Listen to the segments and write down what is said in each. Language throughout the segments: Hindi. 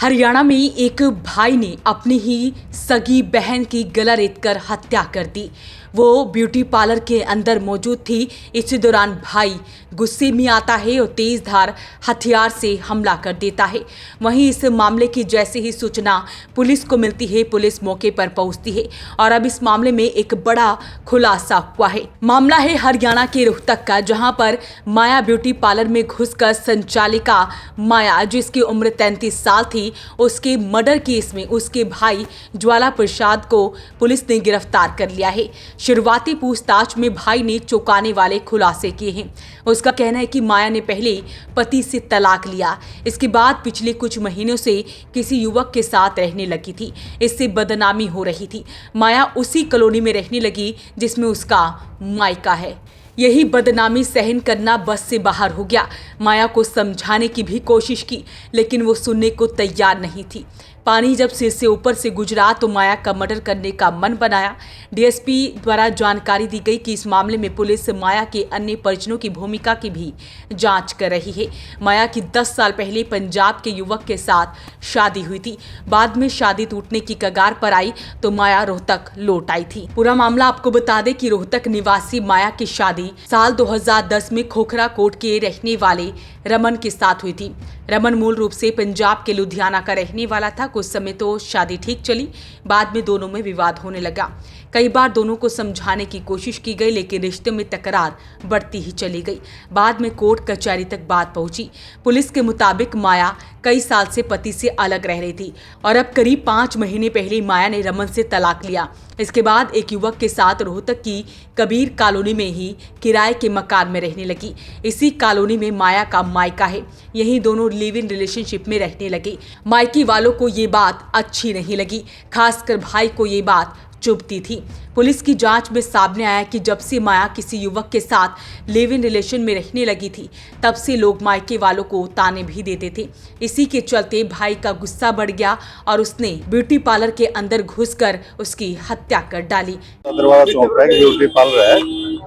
हरियाणा में एक भाई ने अपनी ही सगी बहन की गला रेतकर हत्या कर दी। वो ब्यूटी पार्लर के अंदर मौजूद थी। इसी दौरान भाई गुस्से में आता है और तेज धार हथियार से हमला कर देता है। वहीं इस मामले की जैसे ही सूचना पुलिस को मिलती है, पुलिस मौके पर पहुंचती है और अब इस मामले में एक बड़ा खुलासा हुआ है। मामला है हरियाणा के रोहतक का, जहां पर माया ब्यूटी पार्लर में घुसकर संचालिका माया, जिसकी उम्र 33 साल थी, उसके मर्डर केस में उसके भाई ज्वाला प्रसाद को पुलिस ने गिरफ्तार कर लिया है। शुरुआती पूछताछ में भाई ने चौंकाने वाले खुलासे किए हैं। उसका कहना है कि माया ने पहले पति से तलाक लिया, इसके बाद पिछले कुछ महीनों से किसी युवक के साथ रहने लगी थी। इससे बदनामी हो रही थी। माया उसी कॉलोनी में रहने लगी जिसमें उसका मायका है। यही बदनामी सहन करना बस से बाहर हो गया। माया को समझाने की भी कोशिश की, लेकिन वो सुनने को तैयार नहीं थी। पानी जब सिर से ऊपर से गुजरा तो माया का मर्डर करने का मन बनाया। डीएसपी द्वारा जानकारी दी गई कि इस मामले में पुलिस माया के अन्य परिजनों की भूमिका की भी जांच कर रही है। माया की 10 साल पहले पंजाब के युवक के साथ शादी हुई थी। बाद में शादी टूटने की कगार पर आई तो माया रोहतक लौट आई थी। पूरा मामला आपको बता दें कि रोहतक निवासी माया की शादी साल 2010 में खोखरा कोट के रहने वाले रमन के साथ हुई थी। रमन मूल रूप से पंजाब के लुधियाना का रहने वाला था। कुछ समय तो शादी ठीक चली, बाद में दोनों में विवाद होने लगा। कई बार दोनों को समझाने की कोशिश की गई, लेकिन रिश्ते में तकरार बढ़ती ही चली गई। बाद में कोर्ट कचहरी तक बात पहुंची। पुलिस के मुताबिक माया कई साल से पति से अलग रह रही थी और अब करीब 5 महीने पहले माया ने रमन से तलाक लिया। इसके बाद एक युवक के साथ रोहतक की कबीर कॉलोनी में ही किराए के मकान में रहने लगी। इसी कॉलोनी में माया का मायका है। यही दोनों लिव इन रिलेशनशिप में रहने लगे। मायके वालों को ये बात अच्छी नहीं लगी, खासकर भाई को ये बात चुभती थी। पुलिस की जांच में सामने आया कि जब से माया किसी युवक के साथ लिव इन रिलेशन में रहने लगी थी, तब से लोग मायके वालों को ताने भी देते थे। इसी के चलते भाई का गुस्सा बढ़ गया और उसने ब्यूटी पार्लर के अंदर घुसकर उसकी हत्या कर डाली। दरवाजा चौक पर एक ब्यूटी पार्लर है,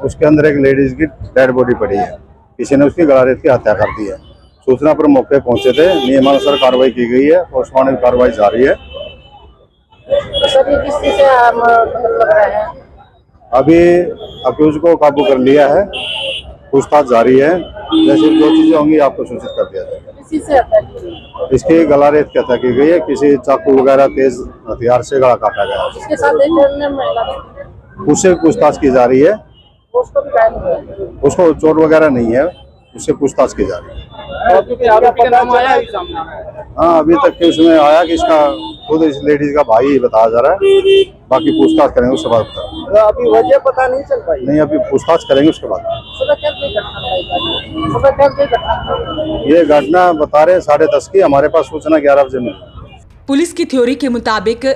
उसके अंदर एक लेडीज की डेड बॉडी पड़ी है। किसी ने उसकी गला रेत की हत्या कर दी है। सूचना पर मौके पहुंचे थे। नियमानुसार कार्रवाई की गई है और उसमें कार्रवाई जारी है। सर, ये किस चीज़ से मतलब रहा है? अभी अक्यूज को काबू कर लिया है, पूछताछ जारी है। जैसे जो चीजें होंगी आपको सूचित कर दिया जाएगा। किसी से हत्या की? इसकी गला रेत की हत्या की गई है। किसी चाकू वगैरह तेज हथियार से गला काटा गया है। इसके साथ एक अन्य महिला थी। उससे पूछताछ की जा रही है। उसको भी घायल हुआ है। उसको चोट वगैरह नहीं है, उससे पूछताछ की जा रही है। आरोपी का नाम आया अभी सामने? हाँ, अभी तक के उसमें आया कि इसका खुद इस लेडीज का भाई ही बताया जा रहा है। बाकी पूछताछ करेंगे उसके बाद तो अभी वजह पता नहीं चल पाई। नहीं, अभी पूछताछ करेंगे उसके बाद। सुबह क्या कोई घटना? सुबह क्या कोई घटना? ये घटना बता रहे हैं 10:30 की। हमारे पास सूचना 11 बजे मिली। पुलिस की थ्योरी के मुताबिक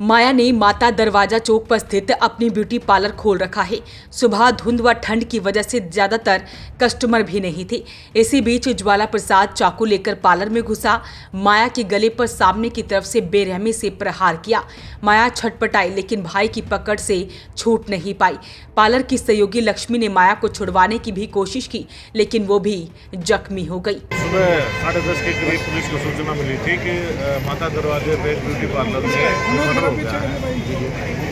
माया ने माता दरवाजा चौक पर स्थित अपनी ब्यूटी पार्लर खोल रखा है। सुबह धुंध व ठंड की वजह से ज्यादातर कस्टमर भी नहीं थे। इसी बीच ज्वाला प्रसाद चाकू लेकर पार्लर में घुसा। माया के गले पर सामने की तरफ से बेरहमी से प्रहार किया। माया छटपटाई, लेकिन भाई की पकड़ से छूट नहीं पाई। पार्लर की सहयोगी लक्ष्मी ने माया को छुड़वाने की भी कोशिश की, लेकिन वो भी जख्मी हो गई। सुबह 10:30 के करीब पुलिस को सूचना मिली थी कि माता दरवाजे पे ब्यूटी पार्लर में मर्डर हो गया है।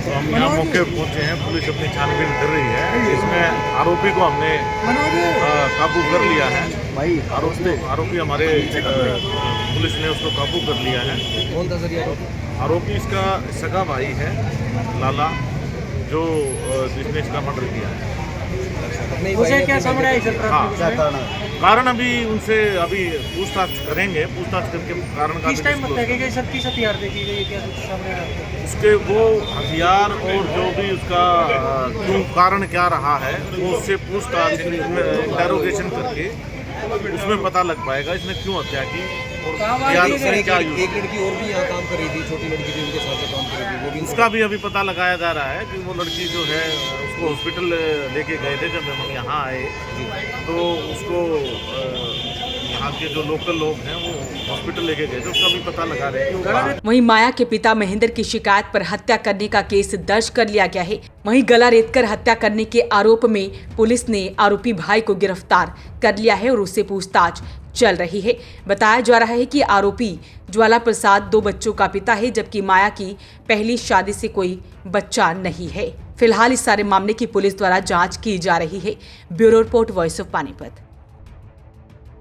तो हम यहाँ मौके पर पहुँचे हैं। पुलिस अपनी छानबीन कर रही है। इसमें आरोपी को हमने काबू कर लिया है। आरोपी हमारे पुलिस ने उसको काबू कर लिया है। कौन था सर ये आरोपी? आरोपी इसका सगा भाई है, लाला, जो जिसने इसका मर्डर किया है। उसे क्या सामने आई सर? हाँ, कारण अभी उनसे अभी पूछताछ करेंगे। पूछताछ करके कारण का किस टाइम बताया गया सर? किस हथियार देखी गई? क्या कुछ सामने आया? उसके वो हथियार और जो भी उसका क्यों कारण क्या रहा है, वो उससे पूछताछ इंटेरोगेशन करके उसमें पता लग पाएगा इसने क्यों हत्या की और क्या एक लड़की और भी यहाँ काम कर रही थी, छोटी लड़की थी, उनके साथ काम कर रही थी, वो भी उसका भी अभी पता लगाया जा रहा है कि वो लड़की जो है उसको हॉस्पिटल लेके गए थे। जब हम यहाँ आए तो उसको यहाँ के जो लोकल लोग हैं वो हॉस्पिटल लेके गए थे, उसका भी पता लगा रहे हैं कि वो कहाँ। वहीं माया के पिता महेंद्र की शिकायत पर हत्या करने का केस दर्ज कर लिया गया है। वहीं गला रेतकर हत्या करने के आरोप में पुलिस ने आरोपी भाई को गिरफ्तार कर लिया है और उससे पूछताछ चल रही है। बताया जा रहा है कि आरोपी ज्वाला प्रसाद 2 बच्चों का पिता है, जबकि माया की पहली शादी से कोई बच्चा नहीं है। फिलहाल इस सारे मामले की पुलिस द्वारा जांच की जा रही है। Bureau report, voice of Panipat.